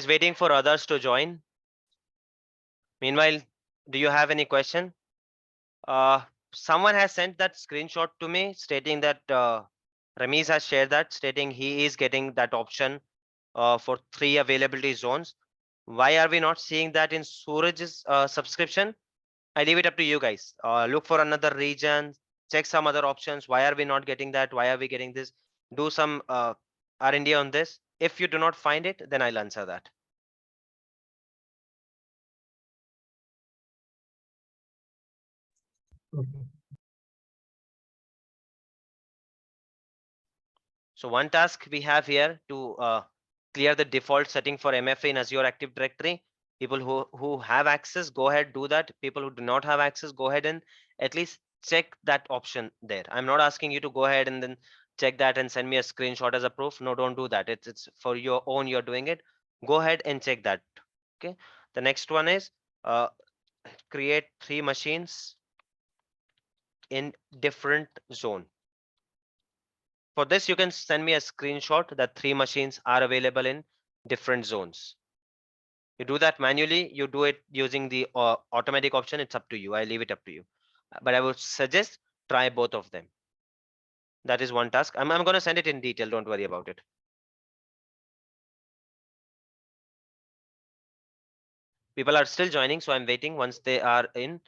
Is waiting for others to join. Meanwhile, do you have any question? Someone has sent that screenshot to me stating that Ramesh has shared that, stating he is getting that option for 3 availability zones. Why are we not seeing that in Suraj's subscription? I leave it up to you guys. Look for another region, check some other options. Why are we not getting that? Why are we getting this? Do some R&D on this. If you do not find it, then I'll answer that. Okay. So one task we have here to clear the default setting for MFA in Azure Active Directory. People who have access, go ahead, do that. People who do not have access, go ahead and at least check that option there. I'm not asking you to go ahead and then check that and send me a screenshot as a proof. No, don't do that. It's for your own, you're doing it. Go ahead and check that. Okay. The next one is uh, create 3 machines in different zone. For this, you can send me a screenshot that 3 machines are available in different zones. You do that manually, you do it using the automatic option. It's up to you. I leave it up to you. But I would suggest try both of them. That is one task. I'm going to send it in detail. Don't worry about it. People are still joining, so I'm waiting. Once they are in,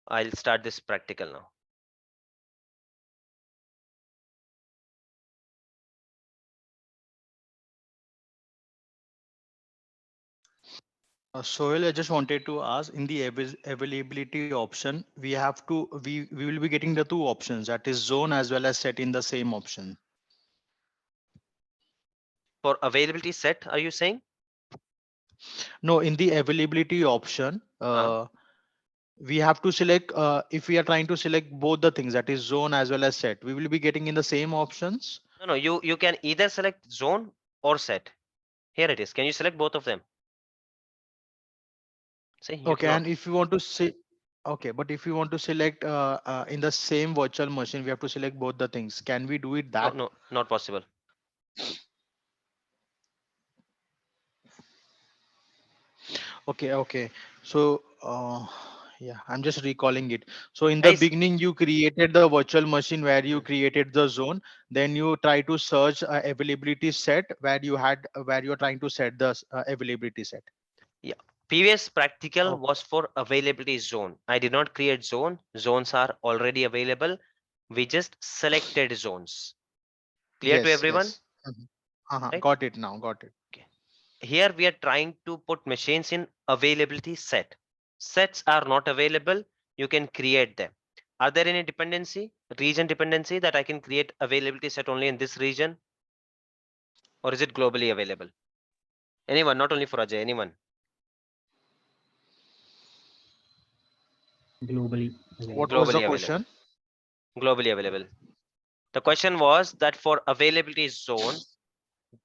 I'll start this practical now. Sohail, I just wanted to ask, in the availability option, we will be getting the 2 options, that is zone as well as set in the same option. For availability set, are you saying? No, in the availability option, we have to select, if we are trying to select both the things, that is zone as well as set, we will be getting in the same options. No, you can either select zone or set. Here it is. Can you select both of them? See, you Okay, cannot. and if you want to say, okay, but if you want to select in the same virtual machine, we have to select both the things. Can we do it No, that? no, not possible. Okay, okay. So, yeah, I'm just recalling it. So in the Guys, beginning, you created the virtual machine where you created the zone. Then you try to search availability set where you had where you're trying to set the availability set. yeah, previous practical Oh, was for availability zone. I did not create zone. Zones are already available. We just selected zones. Clear to yes, everyone, yes. right? Got it now. Got it. Okay. Here we are trying to put machines in availability set. Sets are not available. You can create them. Are there any dependency, region dependency that I can create availability set only in this region? Or is it globally available? Anyone, not only for Ajay, anyone. Globally What available. was the Globally available. question? Globally available. The question was that for availability zone,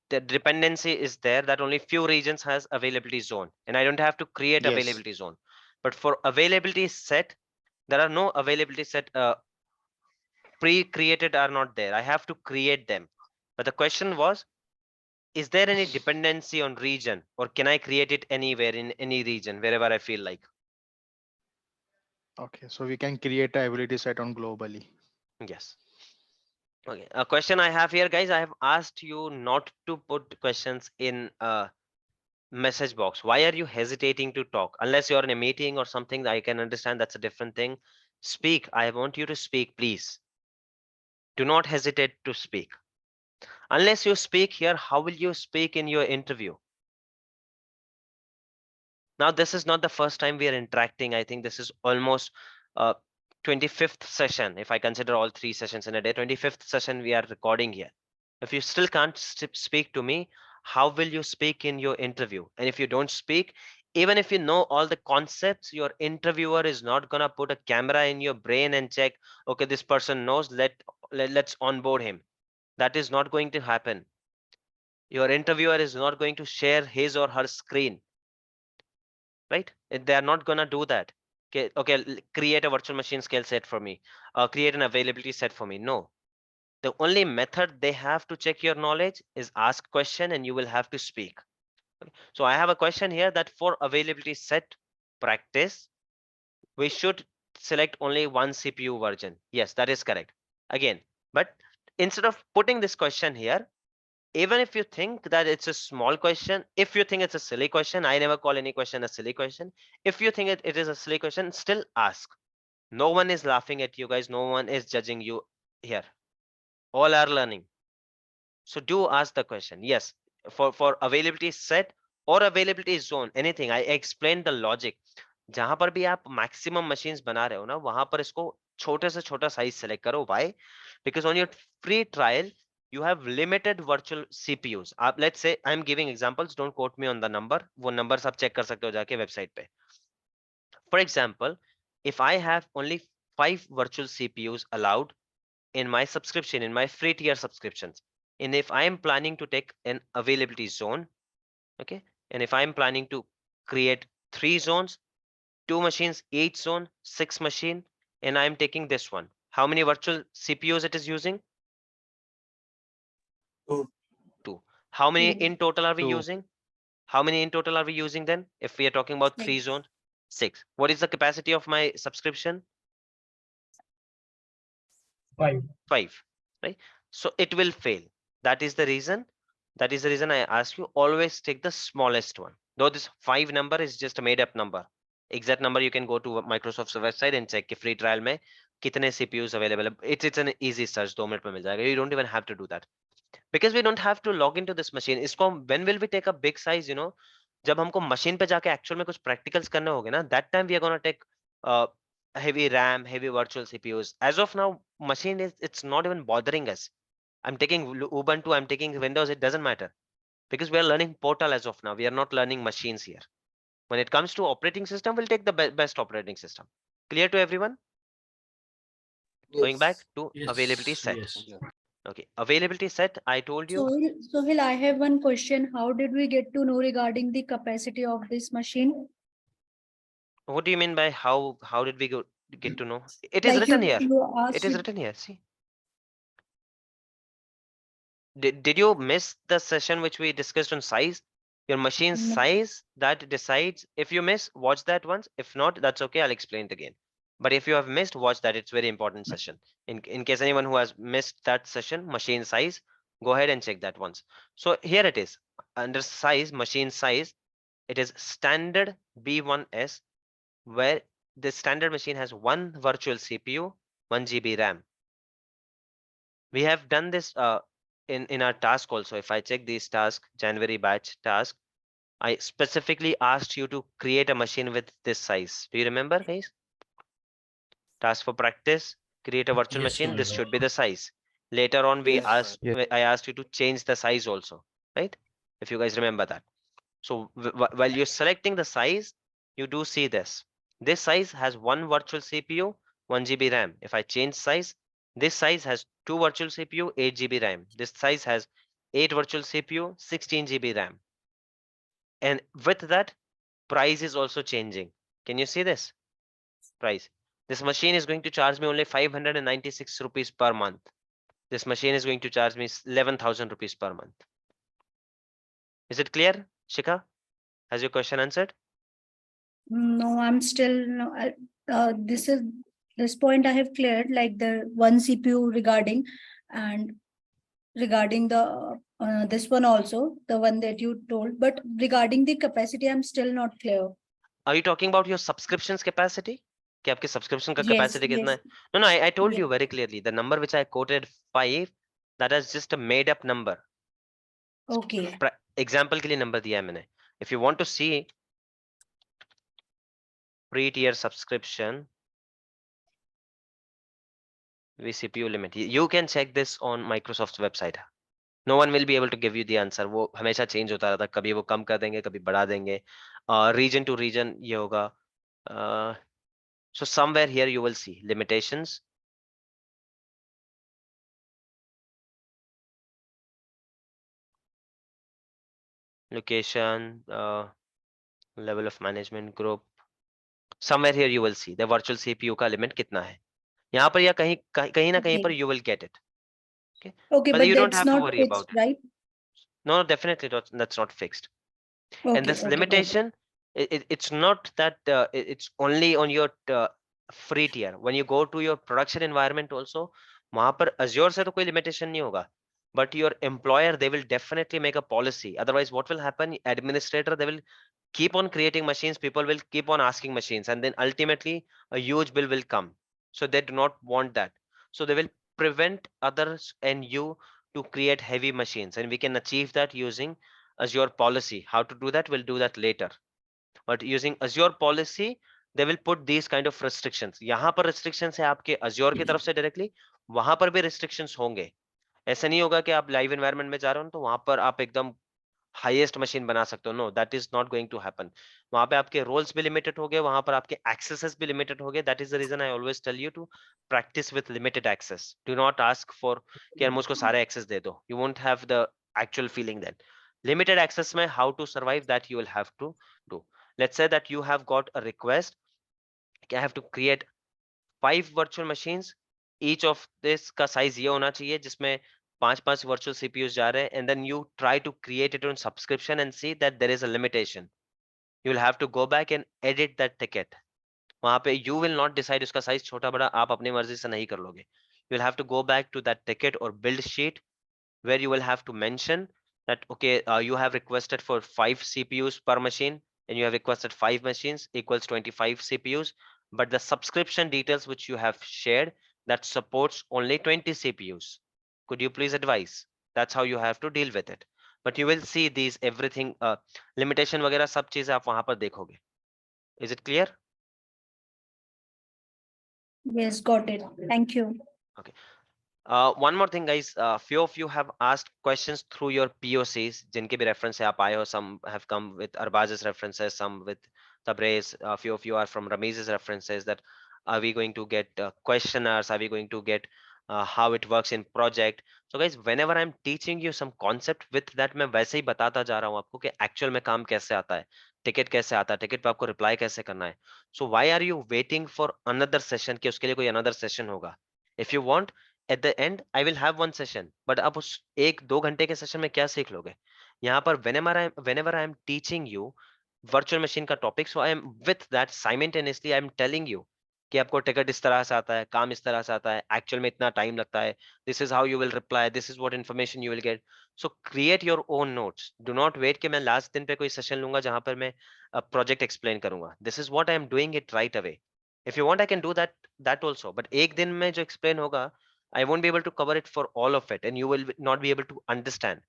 the dependency is there that only few regions has availability zone, and I don't have to create Yes. availability zone. But for availability set, there are no availability set pre-created are not there. I have to create them. But the question was, is there any dependency on region, or can I create it anywhere in any region, wherever I feel like? Okay, so we can create a ability set on globally. Yes. Okay. A question I have here, guys. I have asked you not to put questions in message box. Why are you hesitating to talk? Unless you're in a meeting or something, I can understand that's a different thing. Speak. I want you to speak, please. Do not hesitate to speak. Unless you speak here, how will you speak in your interview? Now, this is not the first time we are interacting. I think this is almost 25th session. If I consider all 3 sessions in a day, 25th session we are recording here. If you still can't speak to me, how will you speak in your interview? And if you don't speak, even if you know all the concepts, your interviewer is not gonna put a camera in your brain and check, okay, this person knows, let's onboard him. That is not going to happen. Your interviewer is not going to share his or her screen, right? They are not gonna do that. Okay, okay, create a virtual machine skill set for me. Create an availability set for me. No, the only method they have to check your knowledge is ask question and you will have to speak. So I have a question here that for availability set practice, we should select only one CPU version. Yes, that is correct. Again, but instead of putting this question here, even if you think that it's a small question, if you think it's a silly question, I never call any question a silly question. If you think it is a silly question, still ask. No one is laughing at you guys. No one is judging you here. All are learning. So do ask the question. Yes, for availability set or availability zone, anything. I explained the logic. जहां पर भी आप maximum machines बना रहे हो ना, वहां पर इसको छोटे से छोटा साइज सेलेक्ट करो. Why? Because on your free trial you have limited virtual CPUs. आप let's say I'm giving examples, don't quote me on the number. वो numbers आप check कर सकते हो जाके website पे. For example, if I have only 5 virtual CPUs allowed in my subscription, in my free tier subscriptions, and if I am planning to take an availability zone, okay, and if I'm planning to create 3 zones, 2 machines each zone, 6 machine, and I'm taking this one, how many virtual CPUs it is using? Two. 2. How many in total are we 2. using? How many in total are we using then if we are talking about 3 zones? 6. What is the capacity of my subscription? 5. 5, right? So it will fail. That is the reason I ask you, always take the smallest one. Though this 5 number is just a made up number, exact number you can go to Microsoft's website and check कि free trial में कितने CPUs available है. It's an easy search, 2 minute में मिल जाएगा. You don't even have to do that because we don't have to log into this machine. इसको when will we take a big size, जब हमको machine पे जाके actual में कुछ प्रैक्टिकल्स करने होंगे ना, that time we are going to take heavy RAM, heavy virtual CPUs. As of now, machine it's not even bothering us. I'm taking Ubuntu, I'm taking Windows, it doesn't matter because we are learning Portal as of now. We are not learning machines here. When it comes to operating system, we'll take the best operating system. Clear to everyone? Going back to availability Yes. set. Yes. Okay, availability set, I told you. Sohil, I have one question. How did we get to know regarding the capacity of this machine? What do you mean by how did we get to know? It is Like written here. you It asked is written here. See. Did you miss the session which we discussed on size? Your machine No. size that decides. If you miss, watch that once. If not, that's okay. I'll explain it again. But if you have missed, watch that. It's very important session. In case anyone who has missed that session, machine size, go ahead and check that once. So here it is. Under size, machine size, it is standard B1S, where the standard machine has one virtual CPU, 1 GB RAM. We have done this in our task also. If I check these tasks, January batch task, I specifically asked you to create a machine with this size. Do you remember, guys? Task for practice, create a virtual Yes, machine. This Sohil. should be the size. Later on, Yes. I asked you to change the size also, right? If you guys remember that. So while you're selecting the size, you do see this. This size has one virtual CPU, 1 GB RAM. If I change size, this size has two virtual CPU, 8 GB RAM. This size has 8 virtual CPU, 16 GB RAM. And with that, price is also changing. Can you see this? Price. This machine is going to charge me only 596 rupees per month. This machine is going to charge me 11,000 rupees per month. Is it clear, Shika? Has your question answered? No, I'm still no. This point I have cleared, like the one CPU regarding and regarding the this one also, the one that you told. But regarding the capacity, I'm still not clear. Are you talking about your subscriptions capacity? कि आपके subscription का Yes, capacity कितना yes, है? No, I told yes. you very clearly. The number which I quoted 5, that is just a made up number. Okay. Example के लिए number दिया है मैंने. If you want to see free tier subscription vCPU limit, you can check this on Microsoft's website. No one will be able to give you the answer. वो हमेशा change होता रहता है. कभी वो कम कर देंगे, कभी बढ़ा देंगे. Region to region ये होगा. So somewhere here you will see limitations. Location, level of management group. Somewhere here you will see the virtual CPU का limit कितना है. यहाँ पर या कहीं ना कहीं Okay. पर you will get it. Okay. Okay, But but you don't that's have to not worry fixed, about it. right? No, definitely that's not fixed. And Okay, this okay, got it. limitation, it's not that it's only on your free tier. When you go to your production environment also, वहां पर Azure से तो कोई limitation नहीं होगा, but your employer, they will definitely make a policy. Otherwise what will happen, administrator, they will keep on creating machines, people will keep on asking machines, and then ultimately a huge bill will come. So they do not want that. So they will prevent others and you to create heavy machines, and we can achieve that using Azure policy. How to do that, we'll do that later. But using Azure policy, they will put these kind of restrictions. यहाँ पर restrictions है आपके Azure की तरफ से directly, वहां पर भी restrictions होंगे. ऐसा नहीं होगा कि आप लाइव एनवायरनमेंट में जा रहे हो तो वहां पर आप एकदम हाईएस्ट मशीन बना सकते हो. No, that is not going to happen. वहां पे आपके रोल्स भी लिमिटेड हो गए, वहां पर आपके एक्सेसेस भी लिमिटेड हो गए. That is the reason I always tell you to practise with limited access. Do not ask for कि यार मुझको सारे एक्सेस दे दो. You won't have the actual feeling then. Limited access में how to survive, that you will have to do. Let's say that you have got a request कि I have to create 5 virtual machines. Each of this का size ये होना चाहिए जिसमें 5 virtual CPUs जा रहे हैं. And then you try to create it on subscription and see that there is a limitation. You will have to go back and edit that ticket. वहां पे यू विल नॉट डिसाइड उसका size छोटा बड़ा आप अपनी मर्जी से नहीं कर लोगे. You will have to go back to that ticket और build sheet where you will have to mention that okay, you have requested for 5 CPUs per machine, and you have requested 5 machines equals 25 CPUs, but the subscription details which you have shared, that supports only 20 CPUs. Could you please advise? That's how you have to deal with it. But you will see these everything limitation वगैरह सब चीजें आप वहां पर देखोगे. Is it clear? Yes, got it. Thank you. Okay. One more thing, guys. Few of you have asked questions through your POCs. जिनके भी reference से आप आए हो. Some have come with Arbaz's references, some with Tabrez. A few of you are from Ramiz's references. That are we going to get questionnaires? Are we going to get how it works in project? So, guys, whenever I'm teaching you some concept, with that मैं वैसे ही बताता जा रहा हूँ आपको कि actual में काम कैसे आता है, टिकट कैसे आता है, टिकट पे आपको reply कैसे करना है. So, why are you waiting for another session कि उसके लिए कोई another session होगा? If you want, at the end I will have one session, but आप उस 1-2 घंटे के सेशन में क्या सीख लोगे? यहाँ पर whenever I am teaching you virtual machine का topic, so I am with that simultaneously I am telling you कि आपको टिकट इस तरह से आता है, काम इस तरह से आता है, एक्चुअल में इतना टाइम लगता है, this is how you will reply, this is what information you will get. So create your own notes. Do not wait कि मैं लास्ट दिन पे कोई सेशन लूंगा जहां पर मैं प्रोजेक्ट एक्सप्लेन करूंगा. This is what I am doing it right away. If you want I can do that also, but एक दिन में जो explain होगा I won't be able to cover it for all of it, and you will not be able to understand.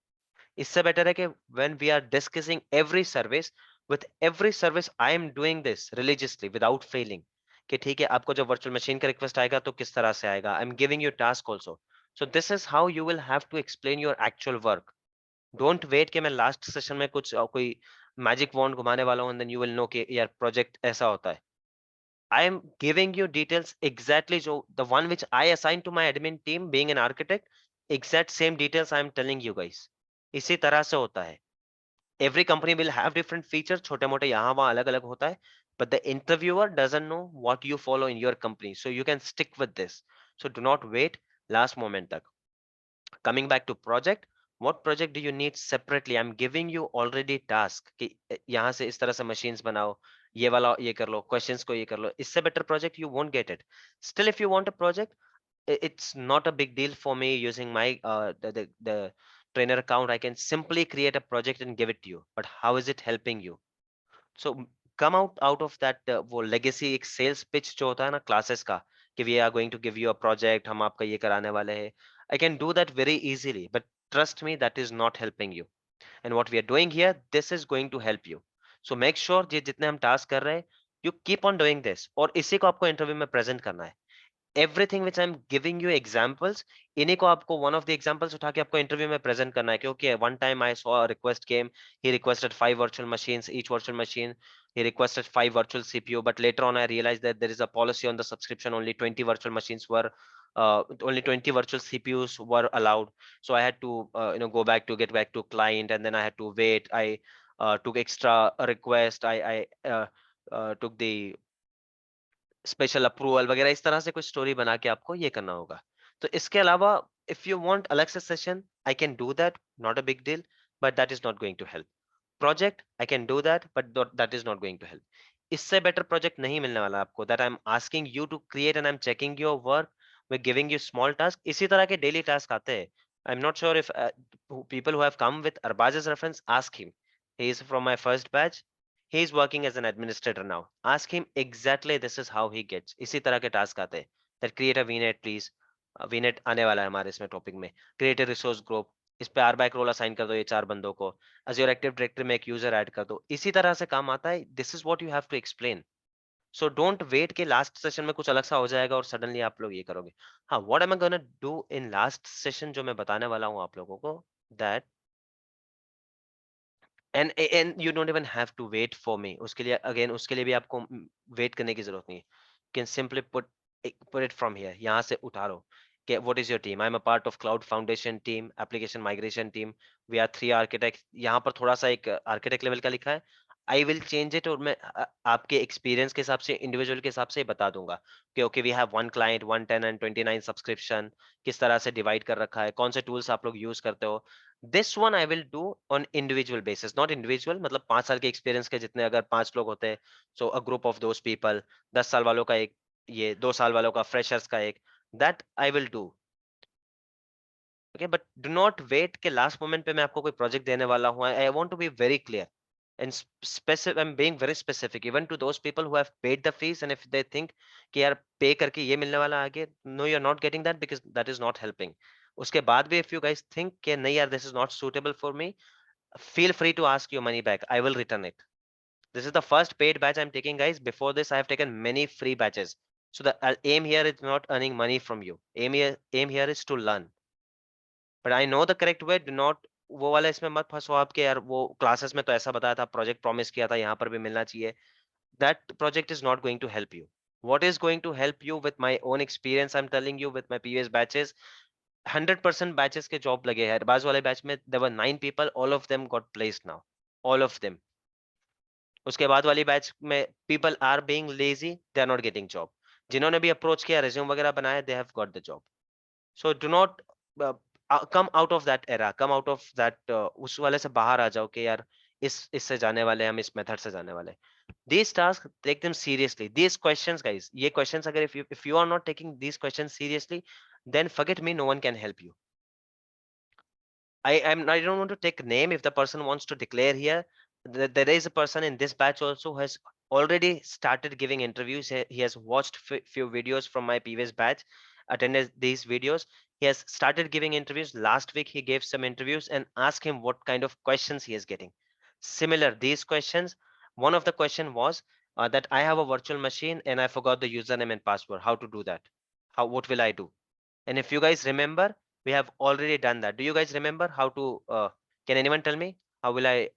इससे better है कि when we are discussing every service, with every service I am doing this religiously without failing. कि ठीक है आपको जब virtual machine का request आएगा तो किस तरह से आएगा. I'm giving you task also. So this is how you will have to explain your actual work. Don't wait कि मैं last session में कुछ कोई magic wand घुमाने वाला हूँ and then you will know कि यार project ऐसा होता है. I am giving you details exactly so the one which I assigned to my admin team being an architect, exact same details I am telling you guys. इसी तरह से होता है. Every company will have different features, छोटे मोटे यहाँ वहाँ अलग अलग होता है, but the interviewer doesn't know what you follow in your company, so you can stick with this. So do not wait last moment तक. Coming back to project, what project do you need separately? I'm giving you already task कि यहाँ से इस तरह से machines बनाओ, ये वाला ये कर लो, questions को ये कर लो. इससे better project you won't get it. Still, if you want a project, it's not a big deal for me using my the trainer account. I can simply create a project and give it to you. But how is it helping you? So come out of that वो legacy एक sales pitch जो होता है ना classes का कि we are going to give you a project, हम आपका ये कराने वाले हैं. I can do that very easily, but trust me, that is not helping you. And what we are doing here, this is going to help you. So make sure ये जितने हम task कर रहे हैं, you keep on doing this. और इसी को आपको interview में present करना है. Everything which I'm giving you examples, इन्हीं को आपको one of the examples उठा के आपको interview में present करना है. क्योंकि one time I saw a request came, he requested 5 virtual machines, each virtual machine he requested 5 virtual CPU, but later on I realized that there is a policy on the subscription, only 20 virtual machines were only 20 virtual CPUs were allowed. So I had to go back to get back to client, and then I had to wait. I took extra request. I took the special approval वगैरह, इस तरह से कुछ story बना के आपको ये करना होगा. तो इसके अलावा इफ यू वांट अलग से session, I can do that, not a big deal, but that is not going to help. project, I can do that, but that is not going to help. इससे better project नहीं मिलने वाला आपको, that I'm asking you to create and I'm checking your work, we're giving you small task. इसी तरह के daily task आते हैं. I'm not sure if people who have come with Arbaz's reference, ask him. He is from my first batch. He is working as an administrator now. Ask him exactly this is how he gets. इसी तरह के task आते हैं. That create a VNet please. VNet आने वाला है हमारे इसमें topic में. Create a resource group. इस पे आर बाइक रोल असाइन कर दो ये 4 बंदों को. Azure Active Directory में एक यूजर ऐड कर दो. इसी तरह से काम आता है. This is what you have to explain. So don't wait कि लास्ट सेशन में कुछ अलग सा हो जाएगा और सडनली आप लोग ये करोगे. हाँ, what am I gonna do in last session जो मैं बताने वाला हूँ आप लोगों को, that and you don't even have to wait for me. उसके लिए again उसके लिए भी आपको wait करने की जरूरत नहीं है. You can simply put it from here. यहाँ से उठा लो. Okay, what is your team? I'm a part of Cloud Foundation team, application migration team. We are 3 architects. यहाँ पर थोड़ा सा एक architect level का लिखा है. I will change it और मैं आपके experience के हिसाब से individual के हिसाब से बता दूंगा कि okay we have one client 110 and 29 subscription, किस तरह से divide कर रखा है, कौन से tools आप लोग use करते हो. This one I will do on individual basis, not individual मतलब 5 साल के experience के जितने अगर 5 लोग होते हैं, so a group of those people, 10 साल वालों का एक, ये 2 साल वालों का freshers का एक, that I will do. Okay, but do not wait के last moment पे मैं आपको कोई project देने वाला हूँ. I want to be very clear and specific. I'm being very specific even to those people who have paid the fees, and if they think कि यार pay करके ये मिलने वाला आगे, no you're not getting that because that is not helping. उसके बाद भी if you guys think कि नहीं यार this is not suitable for me, feel free to ask your money back. I will return it. This is the first paid batch I'm taking, guys. Before this, I have taken many free batches. So the aim here is not earning money from you. Aim here is to learn. But I know the correct way. Do not वो वाला इसमें मत फंसो आपके यार वो classes में तो ऐसा बताया था प्रोजेक्ट प्रॉमिस किया था यहाँ पर भी मिलना चाहिए. That project is not going to help you. What is going to help you with my own experience, I'm telling you, with my previous batches, 100% batches के job लगे हैं. बाज वाले batch में there were 9 people, all of them got placed now, all of them. उसके बाद वाली batch में people are being lazy, they are not getting job. जिन्होंने भी अप्रोच किया resume वगैरह बनाया, they have got the job. So do not come out of that era, come out of that उस वाले से बाहर आ जाओ कि यार इससे जाने वाले हम इस मेथड से जाने वाले. These tasks, take them seriously. These questions, guys, ये questions अगर if you are not taking these questions seriously, then forget me, no one can help you. I don't want to take name. If the person wants to declare here, there is a person in this batch also who has already started giving interviews. He has watched few videos from my previous batch, attended these videos. He has started giving interviews. Last week he gave some interviews and asked him what kind of questions he is getting. Similar these questions. One of the question was that I have a virtual machine and I forgot the username and password. How to do that? What will I do? And if you guys remember, we have already done that. Do you guys remember how to, can anyone tell me how will I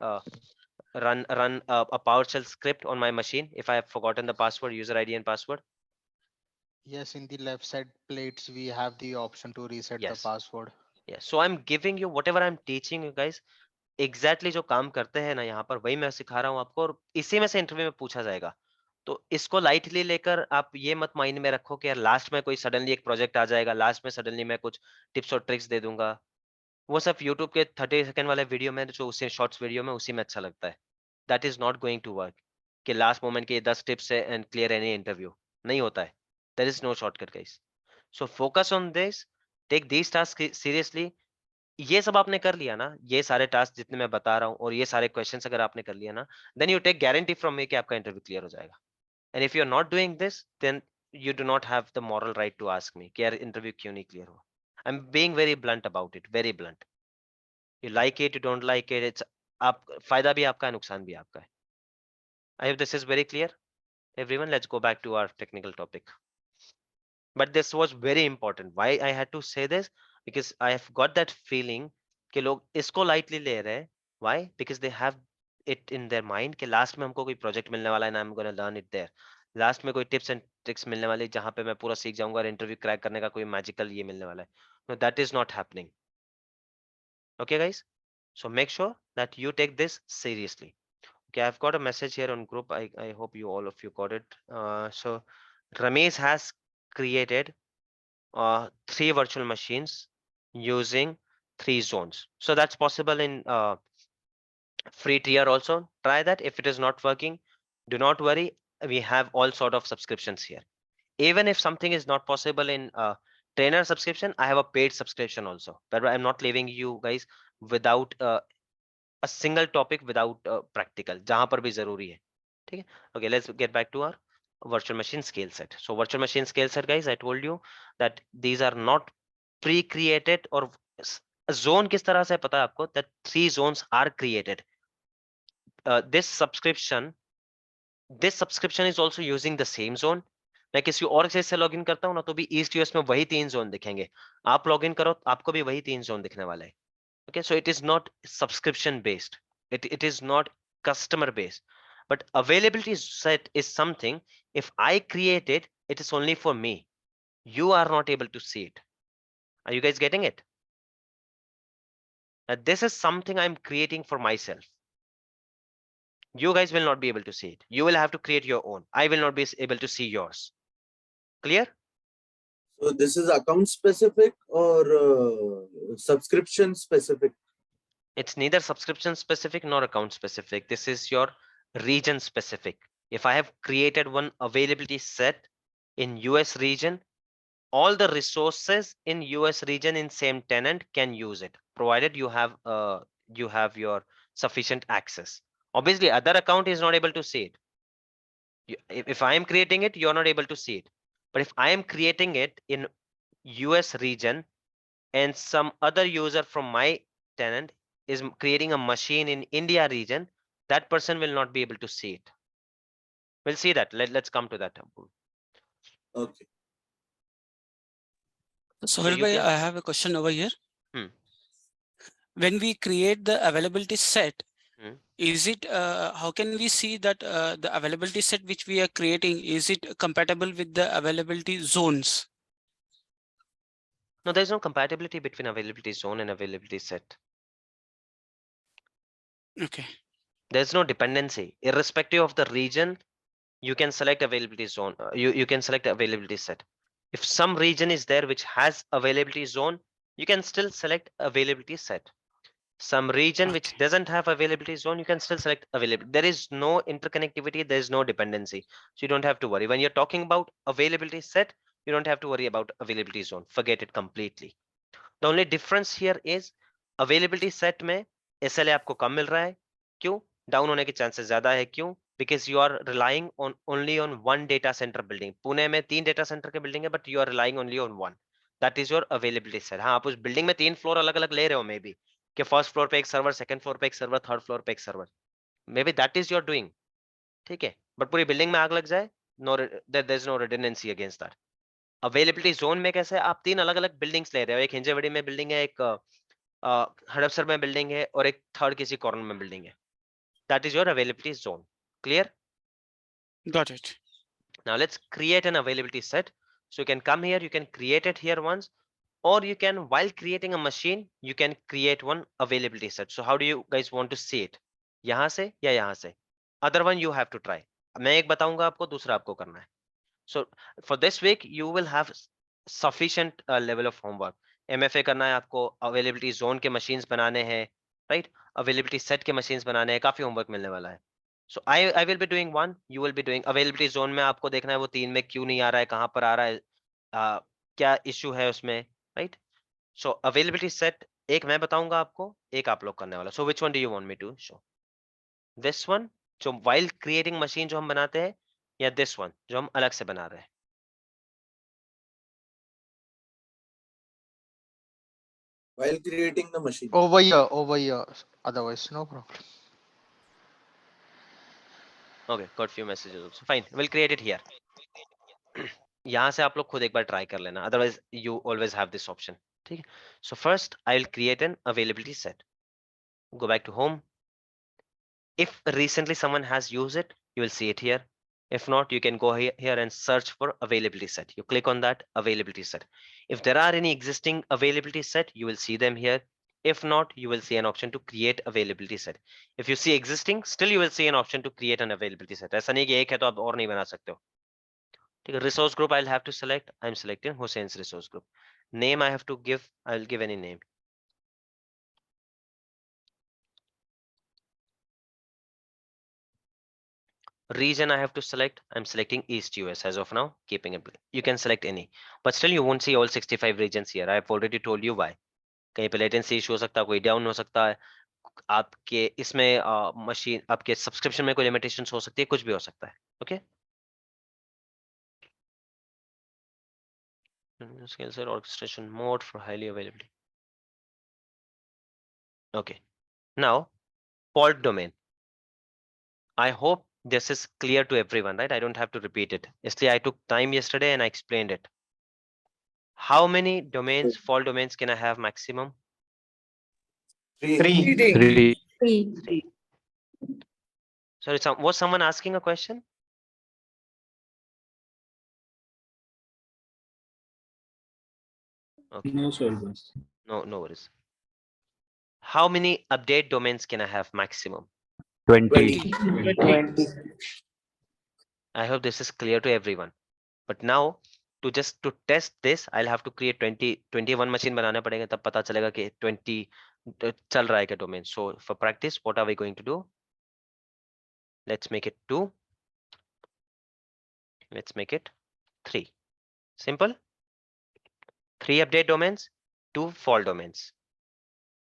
run a PowerShell script on my machine if I have forgotten the password, user ID and password? Yes, in the left side plates, we have the option to reset the Yes. password. Yeah. So I'm giving you whatever I'm teaching you guys. Exactly जो काम करते हैं ना यहाँ पर वही मैं सिखा रहा हूँ आपको और इसी में से इंटरव्यू में पूछा जाएगा. तो इसको लाइटली लेकर आप ये मत माइंड में रखो कि यार लास्ट में कोई सडनली एक प्रोजेक्ट आ जाएगा, लास्ट में सडनली मैं कुछ टिप्स और ट्रिक्स दे दूंगा. वो सब यूट्यूब के 30 सेकंड वाले वीडियो में जो उसी शॉर्ट्स वीडियो में उसी में अच्छा लगता है. That is not going to work कि लास्ट मोमेंट के 10 टिप्स है एंड क्लियर एनी इंटरव्यू. नहीं होता है. There is no shortcut guys. So focus on this, take this task seriously. ये सब आपने कर लिया ना, ये सारे टास्क जितने मैं बता रहा हूँ और ये सारे क्वेश्चंस अगर आपने कर लिया ना, then you take guarantee from me कि आपका इंटरव्यू क्लियर हो जाएगा. And if you are not doing this then you do not have the moral right to ask me कि यार इंटरव्यू क्यों नहीं क्लियर हुआ. I am being very blunt about it, very blunt. You like it, you don't like it, it's आप फायदा भी आपका है, नुकसान भी आपका है. I hope this is very clear. Everyone, let's go back to our technical topic. But this was very important. Why I had to say this? Because I have got that feeling कि लोग इसको lightly ले रहे हैं. Why? Because they have it in their mind कि last में हमको कोई project मिलने वाला है and I'm gonna learn it there. Last में कोई tips and tricks मिलने वाली जहाँ पे मैं पूरा सीख जाऊंगा और interview crack करने का कोई magical ये मिलने वाला है. No, that is not happening. Okay, guys? So make sure that you take this seriously. Okay, I've got a message here on group. I hope you all of you got it. So Ramesh has created 3 virtual machines using 3 zones. So that's possible in Free tier also, try that. If it is not working, do not worry, we have all sort of subscriptions here. Even if something is not possible in trainer subscription, I have a paid subscription also, but I'm not leaving you guys without a single topic without practical, जहां पर भी जरूरी है, ठीक है. Okay, let's get back to our virtual machine scale set. So virtual machine scale set, guys, I told you that these are not pre-created. or zone किस तरह से पता है आपको, that 3 zones are created. This subscription is also using the same zone. मैं किसी और चीज से लॉगिन करता हूं ना तो भी ईस्ट यूएस में वही 3 जोन दिखेंगे. आप लॉगिन करो आपको भी वही 3 जोन दिखने वाला है. Okay, so it is not subscription based, it is not customer based, but availability set is something. If I create it, it is only for me. You are not able to see it. Are you guys getting it? This is something I'm creating for myself. You guys will not be able to see it. You will have to create your own. I will not be able to see yours. Clear? So this is account specific or subscription specific? It's neither subscription specific nor account specific. This is your region specific. If I have created one availability set in US region, all the resources in US region in same tenant can use it, provided you have your sufficient access. Obviously, other account is not able to see it. If I am creating it, you're not able to see it. But if I am creating it in US region and some other user from my tenant is creating a machine in India region, that person will not be able to see it. We'll see that. Let's come to that. Okay. Sohail bhai, I have a question over here. Hmm. When we create the availability set, Hmm. is it how can we see that the availability set which we are creating, is it compatible with the availability zones? No, there's no compatibility between availability zone and availability set. Okay. There's no dependency. Irrespective of the region, you can select availability zone. You can select availability set. If some region is there which has availability zone, you can still select availability set. Some region which doesn't have availability zone, you can still select available. There is no interconnectivity, there is no dependency, so you don't have to worry. When you're talking about availability set, you don't have to worry about availability zone. Forget it completely. The only difference here is availability set में SLA आपको कम मिल रहा है. क्यों? Down होने के chances ज्यादा है. क्यों? Because you are relying on only on one data center building. Pune में 3 data center के building है, but you are relying only on one. That is your availability set. हाँ, आप उस building में 3 floor अलग अलग ले रहे हो मे बी, कि फर्स्ट फ्लोर पे एक सर्वर, सेकंड फ्लोर पे एक सर्वर, थर्ड फ्लोर पे एक server, may be that is your doing. ठीक है, बट पूरी बिल्डिंग में आग लग जाए, no, there is no redundancy against that. Availability zone में कैसे आप 3 अलग अलग बिल्डिंग्स ले रहे हो, एक हिंजेवड़ी में बिल्डिंग है, एक हड़पसर में बिल्डिंग है, और एक थर्ड किसी कॉर्नर में बिल्डिंग है. That is your availability zone. Clear? Got it. Now let's create an availability set. So you can come here, you can create it here once, or you can, while creating a machine, you can create one availability set. So how do you guys want to see it? यहाँ से या यहाँ से? Other one you have to try. मैं एक बताऊंगा आपको, दूसरा आपको करना है. So for this week you will have sufficient level of homework. MFA करना है आपको, availability zone के machines बनाने हैं, right? Availability set के machines बनाने हैं, काफी homework मिलने वाला है. So I will be doing one, you will be doing availability zone में. आपको देखना है वो 3 में क्यों नहीं आ रहा है, कहाँ पर आ रहा है, क्या issue है उसमें, right? So availability set एक मैं बताऊंगा आपको, एक आप लोग करने वाला. So which one do you want me to show? This one जो while creating machine जो हम बनाते हैं, या this one जो हम अलग से बना रहे हैं? While creating the machine. Over here. Otherwise, no problem. Okay, got few messages also. Fine, we'll create it here. यहाँ से आप लोग खुद एक बार try कर लेना. Otherwise, you always have this option. ठीक है? So first, I'll create an availability set. Go back to home. If recently someone has used it, you will see it here. If not, you can go here and search for availability set. You click on that availability set. If there are any existing availability set, you will see them here. If not, you will see an option to create availability set. If you see existing, still you will see an option to create an availability set. ऐसा नहीं कि एक है तो आप और नहीं बना सकते हो. ठीक है, resource group I'll have to select. I'm selecting Hussein's resource group. Name I have to give. I'll give any name. Region I have to select. I'm selecting East US as of now, keeping it. You can select any, but still you won't see all 65 regions here. I've already told you why. कहीं पे latency issue हो सकता है, कोई down हो सकता है, आपके इसमें मशीन आपके सब्सक्रिप्शन में कोई लिमिटेशंस हो सकती है, कुछ भी हो सकता है. Okay, scale set orchestration mode for highly available. Okay, now fault domain. I hope this is clear to everyone, right? I don't have to repeat it. Isliye I took time yesterday and I explained it. How many domains, fault domains can I have maximum? Three. Three. Three. Sorry, was someone asking a question? Okay. No, sir. No worries. How many update domains can I have maximum? 20. 20. I hope this is clear to everyone. But now to test this, I'll have to create 21 machine बनाने पड़ेंगे, तब पता चलेगा कि 20 चल रहा है क्या domain. So for practice, what are we going to do? Let's make it 2. Let's make it 3. Simple. 3 update domains, 2 fault domains.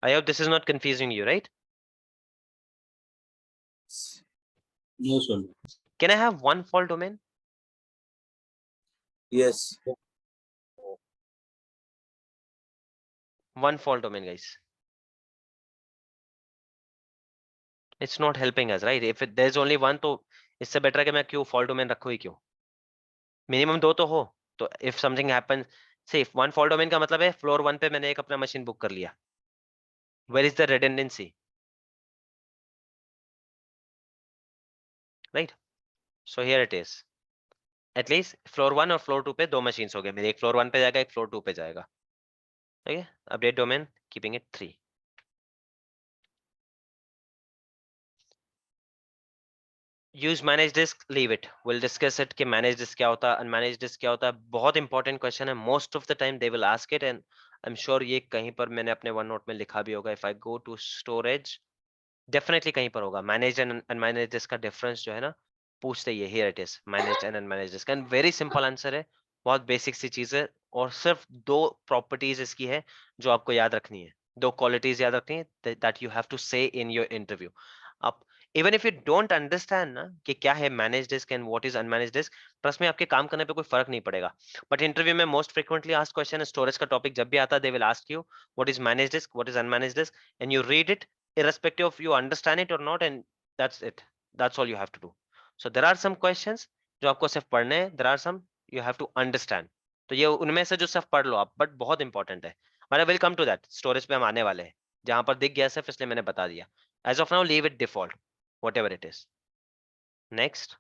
I hope this is not confusing you, right? No, sir. Can I have 1 fault domain? Yes. 1 fault domain, guys. It's not helping us, right? If there's only 1, तो इससे better है कि मैं क्यों fault domain रखूं ही क्यों? Minimum 2 तो हो. तो if something happens, say if 1 fault domain का मतलब है floor 1 पे मैंने एक अपना machine book कर लिया. Where is the redundancy? Right? So here it is. At least floor 1 और floor 2 पे 2 machines हो गए मेरे. एक floor 1 पे जाएगा, एक floor 2 पे जाएगा. Okay? Update domain, keeping it 3. Use manage disk, leave it. We'll discuss it कि manage disk क्या होता है, unmanaged disk क्या होता है. बहुत important question है. Most of the time they will ask it and I'm sure ये कहीं पर मैंने अपने OneNote में लिखा भी होगा. If I go to storage, definitely कहीं पर होगा. Managed and unmanaged disk का difference जो है ना, पूछते ही है. Here it is, managed and unmanaged disk. And very simple answer है. बहुत basic सी चीज है और सिर्फ 2 properties इसकी है जो आपको याद रखनी है. 2 qualities याद रखनी है that you have to say in your interview. आप even if you don't understand ना कि क्या है managed disk and what is unmanaged disk, trust me आपके काम करने पे कोई फर्क नहीं पड़ेगा. But interview में most frequently asked question है storage का topic जब भी आता है they will ask you what is managed disk, what is unmanaged disk, and you read it irrespective of you understand it or not, and that's it. That's all you have to do. So there are some questions जो आपको सिर्फ पढ़ने हैं, there are some you have to understand. तो ये उनमें से जो सिर्फ पढ़ लो आप, but बहुत important है. मैंने will come to that. Storage पे हम आने वाले हैं. जहां पर दिख गया सिर्फ इसलिए मैंने बता दिया. As of now, leave it default, whatever it is. Next,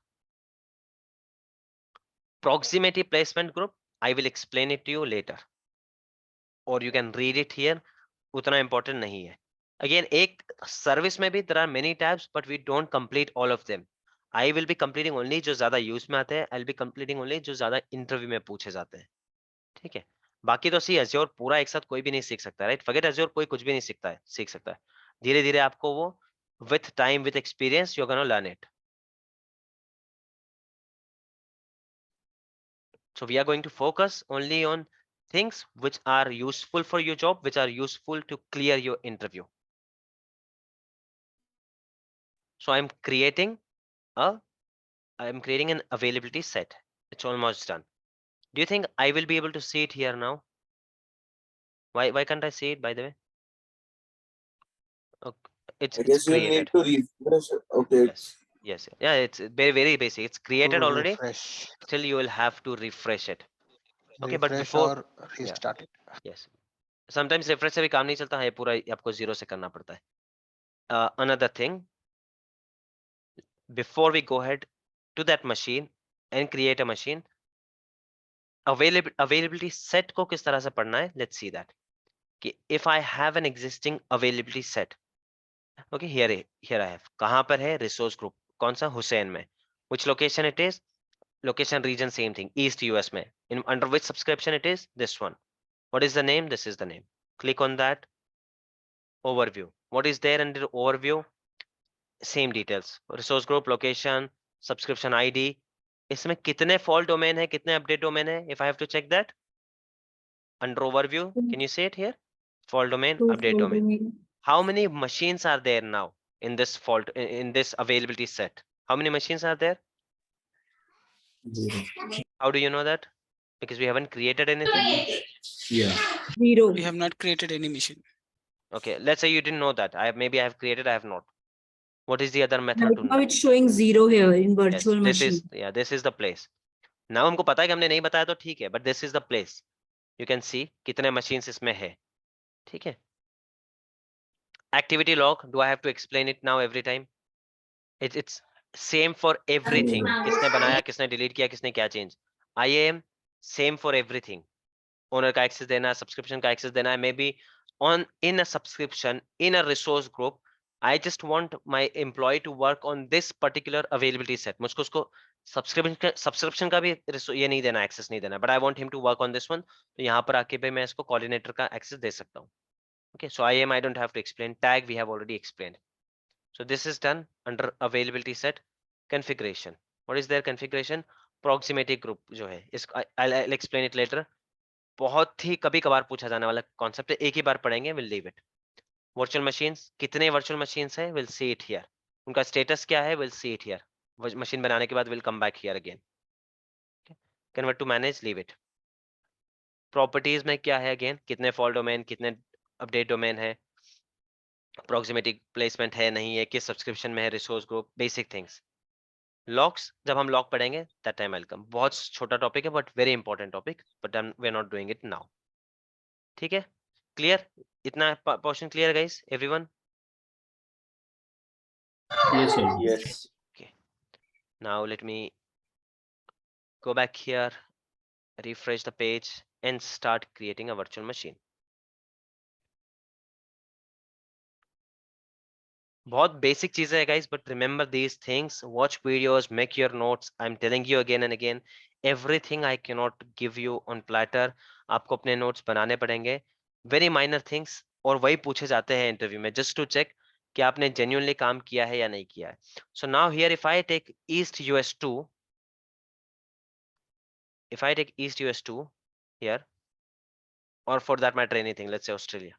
proximity placement group. I will explain it to you later, or you can read it here. उतना important नहीं है. Again, एक service में भी there are many tabs, but we don't complete all of them. I will be completing only जो ज्यादा use में आते हैं. I'll be completing only जो ज्यादा interview में पूछे जाते हैं. ठीक है. बाकी तो सी Azure पूरा एक साथ कोई भी नहीं सीख सकता, right? Forget Azure, कोई कुछ भी नहीं सीखता है, सीख सकता है. धीरे धीरे आपको वो with time, with experience, you're gonna learn it. So we are going to focus only on things which are useful for your job, which are useful to clear your interview. So I'm creating an availability set. It's almost done. Do you think I will be able to see it here now? Why can't I see it, by the way? Okay, I it's guess you need created. to refresh it. Okay. Yes. Yeah, it's very basic. It's created already. Refresh. Still you will have to refresh it. Okay, but Refresh before, or restart it. yes. Sometimes refresh से भी काम नहीं चलता है, पूरा आपको 0 से करना पड़ता है. Another thing, before we go ahead to that machine and create a machine, availability set को किस तरह से पढ़ना है? Let's see that. कि if I have an existing availability set, okay, here I have. कहाँ पर है? Resource group. कौन सा? हुसैन में. Which location it is? Location region same thing. East US में. Under which subscription it is? This one. What is the name? This is the name. Click on that. Overview. What is there under overview? Same details. Resource group, location, subscription ID, इसमें कितने fault domain है, कितने update domain है? If I have to check that under overview, can you see it here? Fault domain, update domain. How many machines are there now in this fault in this availability set? How many machines are there? 0. How do you know that? Because we haven't created anything. Yeah. 0. We have not created any machine. Okay, let's say you didn't know that. Maybe I have created, I have not. What is the other method Right to now know? it's showing 0 here in Yes, virtual this machine. is this is the place. Now हमको पता है कि हमने नहीं बताया तो ठीक है, but this is the place. You can see कितने machines इसमें है, ठीक है? Activity log, do I have to explain it now every time? It's same for everything. किसने बनाया, किसने delete किया, किसने क्या change. IAM same for everything. Owner का access देना है, subscription का access देना है, maybe in a subscription, in a resource group, I just want my employee to work on this particular availability set. मुझको उसको subscription का भी ये नहीं देना, access नहीं देना, but I want him to work on this one. तो यहाँ पर आके भी मैं इसको coordinator का access दे सकता हूँ. Okay, so I don't have to explain. Tag we have already explained. So this is done under availability set. Configuration. What is their configuration? Proximity group जो है, इसको I'll explain it later. बहुत ही कभी कभार पूछा जाने वाला कॉन्सेप्ट है, एक ही बार पढ़ेंगे, will leave it. Virtual machines, कितने वर्चुअल मशीन्स है, विल सी इट हियर. उनका स्टेटस क्या है, will see it here. Machine बनाने के बाद will come back here again. Convert to manage, leave it. Properties में क्या है, अगेन कितने फॉल्ट डोमेन, कितने अपडेट डोमेन है, अप्रोक्सीमेटिव प्लेसमेंट है नहीं है, किस सब्सक्रिप्शन में है, resource group, basic things. Locks जब हम लॉक पढ़ेंगे दैट टाइम आई कम. बहुत छोटा टॉपिक है but very important topic, but we are not doing it now. ठीक है, क्लियर? इतना portion clear guys, everyone? Yes, sir. Yes. Now let me go back here, refresh the page and start creating a virtual machine. बहुत basic चीजें है guys, but remember these things. Watch videos, make your notes. I'm telling you again and again, everything I cannot give you on platter. आपको अपने notes बनाने पड़ेंगे. Very minor things, और वही पूछे जाते हैं इंटरव्यू में, just to check कि आपने genuinely काम किया है या नहीं किया है. So now here if I take East US 2, if I take East US 2 here, or for that matter anything, let's say Australia.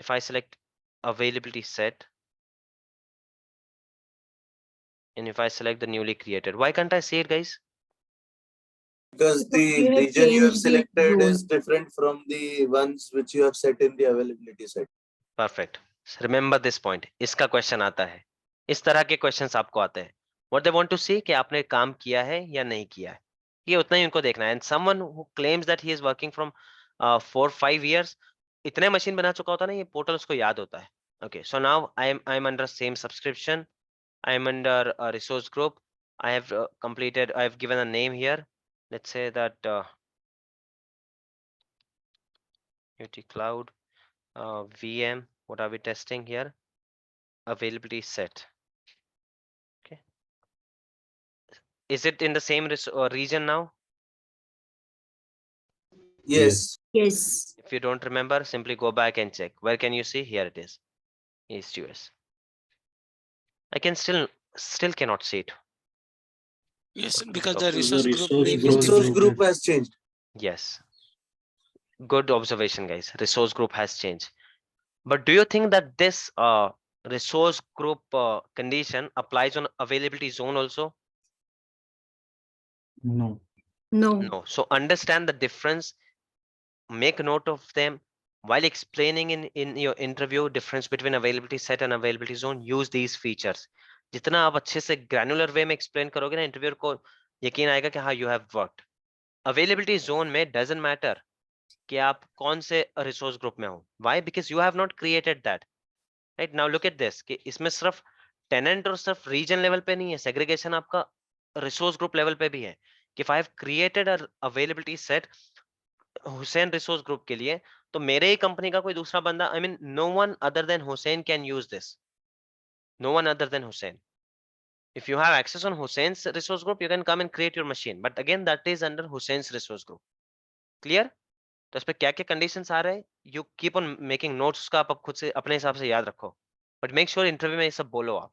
If I select availability set, and if I select the newly created, why can't I see it, guys? Because the You have region you have changed the selected is zone. different from the ones which you have set in the availability set. Perfect. Remember this point. इसका question आता है, इस तरह के questions आपको आते हैं. What they want to see कि आपने काम किया है या नहीं किया है, ये उतना ही उनको देखना है. And someone who claims that he is working from 4-5 years, इतने मशीन बना चुका होता है ना, ये पोर्टल उसको याद होता है. Okay, so now I'm under same subscription. I'm under a resource group. I have completed. I have given a name here. Let's say that UT-Kloud VM. What are we testing here? Availability set. Okay. Is it in the same region now? Yes. Yes. If you don't remember, simply go back and check. Where can you see? Here it is. East US. I can still cannot see it. Yes, Okay, because so the resource group resource name is group Resource different. group has changed. yes. Good observation, guys. Resource group has changed. But do you think that this resource group condition applies on availability zone also? No. No. No. So understand the difference. Make note of them while explaining in your interview difference between availability set and availability zone. Use these features. जितना आप अच्छे से granular way में explain करोगे ना, interviewer को यकीन आएगा कि हाँ you have worked. Availability zone में doesn't matter कि आप कौन से resource group में हो. Why? Because you have not created that. Right now look at this कि इसमें सिर्फ tenant और सिर्फ region level पे नहीं है, segregation आपका resource group level पे भी है. कि if I have created a availability set Hussain resource group के लिए, तो मेरे ही कंपनी का कोई दूसरा बंदा, I mean no one other than Hussain can use this. No one other than Hussain. If you have access on Hussein's resource group, you can come and create your machine. But again, that is under Hussein's resource group. Clear? तो इस पे क्या क्या conditions आ रहे हैं, you keep on making notes. उसका आप खुद से अपने हिसाब से याद रखो, बट मेक श्योर इंटरव्यू में ये सब बोलो आप.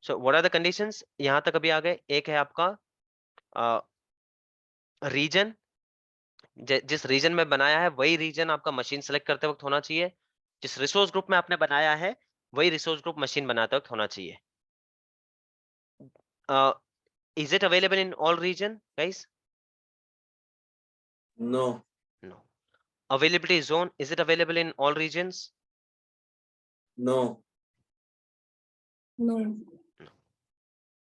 So what are the conditions? यहाँ तक अभी आ गए. एक है आपका रीजन, जिस रीजन में बनाया है वही रीजन आपका मशीन सेलेक्ट करते वक्त होना चाहिए. जिस रिसोर्स ग्रुप में आपने बनाया है वही रिसोर्स ग्रुप मशीन बनाते वक्त होना चाहिए. Is it available in all region, guys? No. No. Availability zone, is it available in all regions? No. No.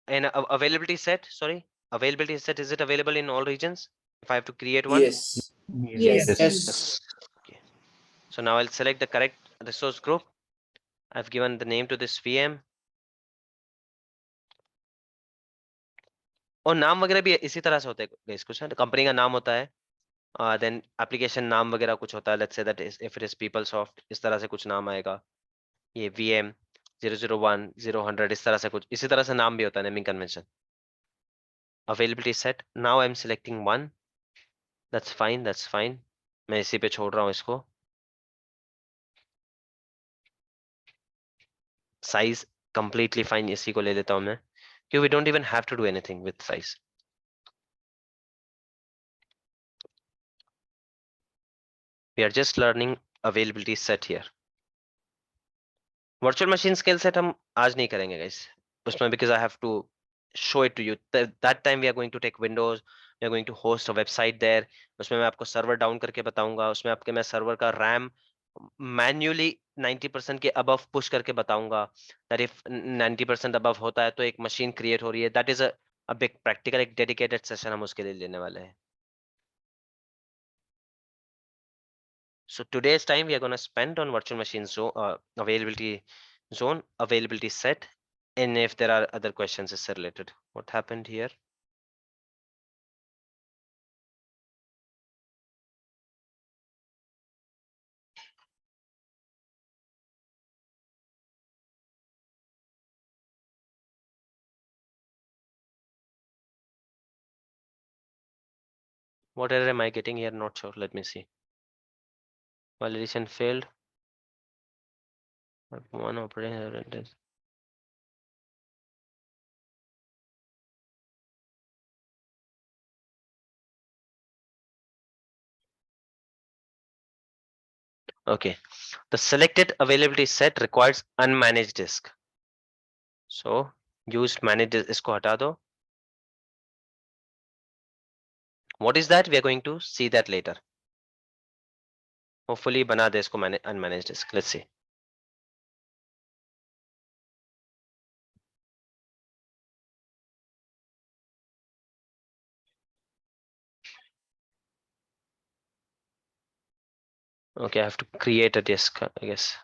And availability set, sorry, availability set, is it available in all regions? If I have to create one? Yes. Yes. Yes. Okay. So now I'll select the correct resource group. I've given the name to this VM. और नाम वगैरह भी इसी तरह से होता है guys, कुछ है कंपनी का नाम होता है, देन एप्लीकेशन नाम वगैरह कुछ होता है. Let's say that if it is PeopleSoft, इस तरह से कुछ नाम आएगा. ये VM 001 000 इस तरह से कुछ, इसी तरह से नाम भी होता है, naming convention. Availability set, now I'm selecting one. That's fine, that's fine. मैं इसी पे छोड़ रहा हूँ इसको. Size completely fine, इसी को ले लेता हूँ मैं, क्योंकि we don't even have to do anything with size. We are just learning availability set here. Virtual machine scale set हम आज नहीं करेंगे guys. उसमें because I have to show it to you. That time we are going to take Windows, we are going to host a website there. उसमें मैं आपको server down करके बताऊंगा, उसमें आपके मैं सर्वर का रैम मैन्युअली 90% के अबव पुश करके बताऊंगा. दैट इफ 90% अबव होता है तो एक मशीन क्रिएट हो रही है. That is a big practical, एक डेडिकेटेड सेशन हम उसके लिए लेने वाले हैं. So today's time we are going to spend on virtual machine availability zone, availability set, and if there are other questions is related. What happened here? What error am I getting here? Not sure. Let me see. Validation failed. One operating error. Okay. The selected availability set requires unmanaged disk. So used managed disk इसको हटा दो. What is that? We are going to see that later. Hopefully बना दे इसको unmanaged disk. Let's see. Okay, I have to create a disk, I guess.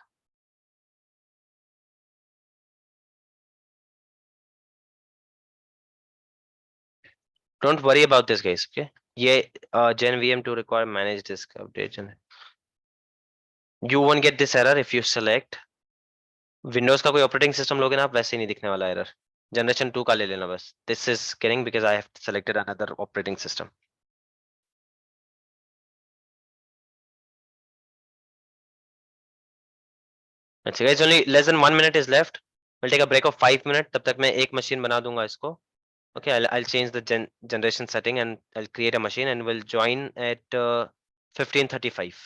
Don't worry about this, guys. Okay. ये Gen VM to require managed disk update. You won't get this error if you select Windows का कोई operating system लोगे ना आप, वैसे ही नहीं दिखने वाला एरर. जनरेशन 2 का ले लेना बस. This is getting because I have selected another operating system. अच्छा guys, only less than 1 minute is left. We'll take a break of 5 minutes. तब तक मैं एक मशीन बना दूंगा इसको. Okay, I'll change the generation setting and I'll create a machine and we'll join at 15:35.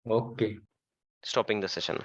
Okay. Stopping the session.